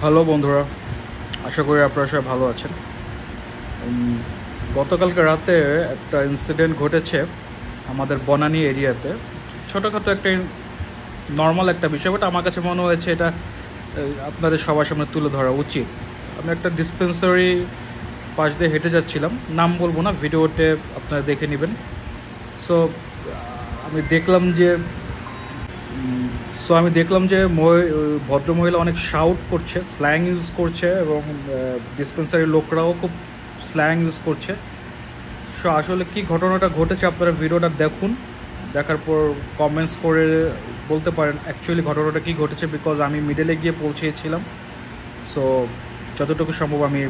Hello বন্ধুরা, আশা করি আপনারা সবাই ভালো আছেন। গতকালকে রাতে একটা ইনসিডেন্ট ঘটেছে আমাদের বনানী এরিয়াতে। ছোটোখাটো একটা নর্মাল একটা বিষয়, বাট আমার কাছে মনে হয়েছে এটা আপনাদের সবার সামনে তুলে ধরা উচিত। আমি একটা ডিসপেন্সারি পাশ দিয়ে হেঁটে যাচ্ছিলাম, নাম বলবো না, ভিডিওতে আপনারা দেখে নেবেন। সো আমি দেখলাম যে ভদ্রমহিলা অনেক শাউট করছে, স্ল্যাং ইউজ করছে, এবং ডিসপেন্সারির লোকরাও খুব স্ল্যাং ইউজ করছে। সো আসলে কি ঘটনাটা ঘটেছে আপনারা ভিডিওটা দেখুন, দেখার পর কমেন্টস করে বলতে পারেন অ্যাকচুয়ালি ঘটনাটা কি ঘটেছে, বিকজ আমি মিডলে গিয়ে পৌঁছেছিলাম। সো যতটুকু সম্ভব আমি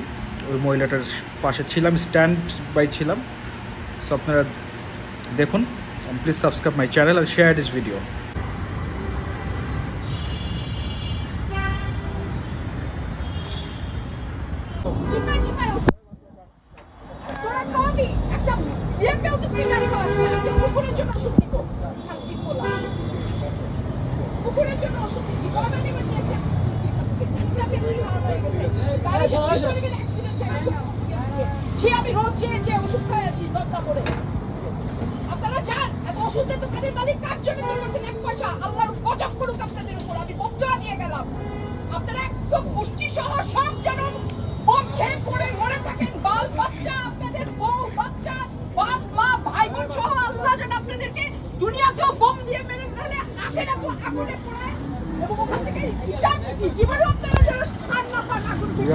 ওই মহিলাটার পাশে ছিলাম, স্ট্যান্ড বাই ছিলাম। সো আপনারা দেখুন, please subscribe my channel and share this video. আমি রোজ যে ওষুধ খাইছি দরজা করে আপনারা যান, এত ওষুধের দোকানের মালিক কার জন্য করছেন? এক পয়সা আল্লাহর গজব করুক আপনাদের উপর। আমি বক্তব্য দিয়ে গেলাম, আপনারা একদম গোষ্ঠী সহ সব যেন বোম খেয়ে পড়ে মরে থাকেন, বাল বাচ্চা, আপনাদের বউ বাচ্চা, বাপ মা ভাই বোন সহ আল্লাহ যেন আপনাদেরকে দুনিয়াতেও বোম দিয়ে মেরে ফেলে, আখেরাতেও আগুনে পোড়ায়, এবং ওখান থেকে জীবনে আপনারা যেন ছাড় না পান আগুন থেকে।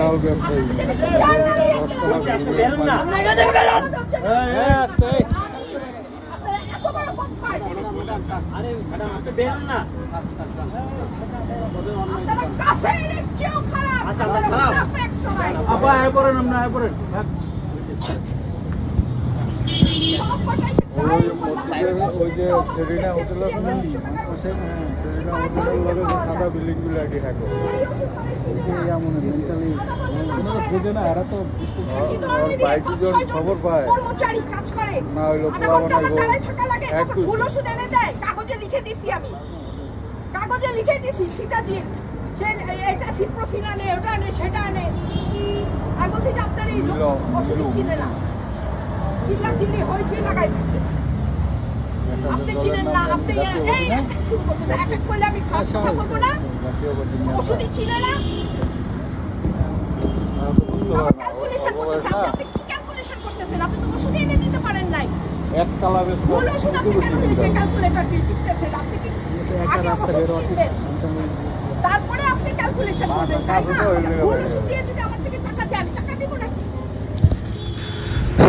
ওই যে সেরিনা হোটেল আছে না, সেরিনা হোটেলের লগে সাদা বিল্ডিং গুলো আগে থাকে, মেন্টালি বুঝে না। এরা তো বাইক জন খবর পায় না, হইলো পোলা বানাইবো কাগজে লিখে দিছি, আমি কাগজে লিখে দিছি সিটাজিন, সে এটা সিপ্রোসিন আনে, ওটা আনে, সেটা আনে। আমি বলছি যে আপনার এই ওষুধ চিনে না, চিল্লাচিল্লি হয়েছে, লাগাই দিচ্ছে। আপনি চিনেন না, আপনি এই শুরু করছেন, অ্যাটাক করলে আমি কথা বলবো না, ওষুধই চিনে না। ক্যালকুলেশন করতেছেন, আপনি কি ক্যালকুলেশন করতেছেন? আপনি তো ওষুধ এনে দিতে পারেন নাই, ভুল ওষুধ আপনি ক্যালকুলেটর দিয়ে টিপতেছেন। আপনি কি আগে ওষুধ চিনবেন, তারপরে আপনি ক্যালকুলেশন করবেন, তাই না? ভুল ওষুধ দিয়ে যদি আমার থেকে টাকা চাই, আমি টাকা দিব নাকি?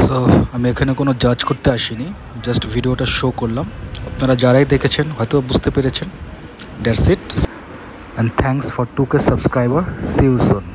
সো আমি এখানে কোনো জাজ করতে আসিনি, জাস্ট ভিডিওটা শো করলাম। আপনারা যারাই দেখেছেন হয়তো বুঝতে পেরেছেন। That's it, and thanks for 2K subscriber. See you soon.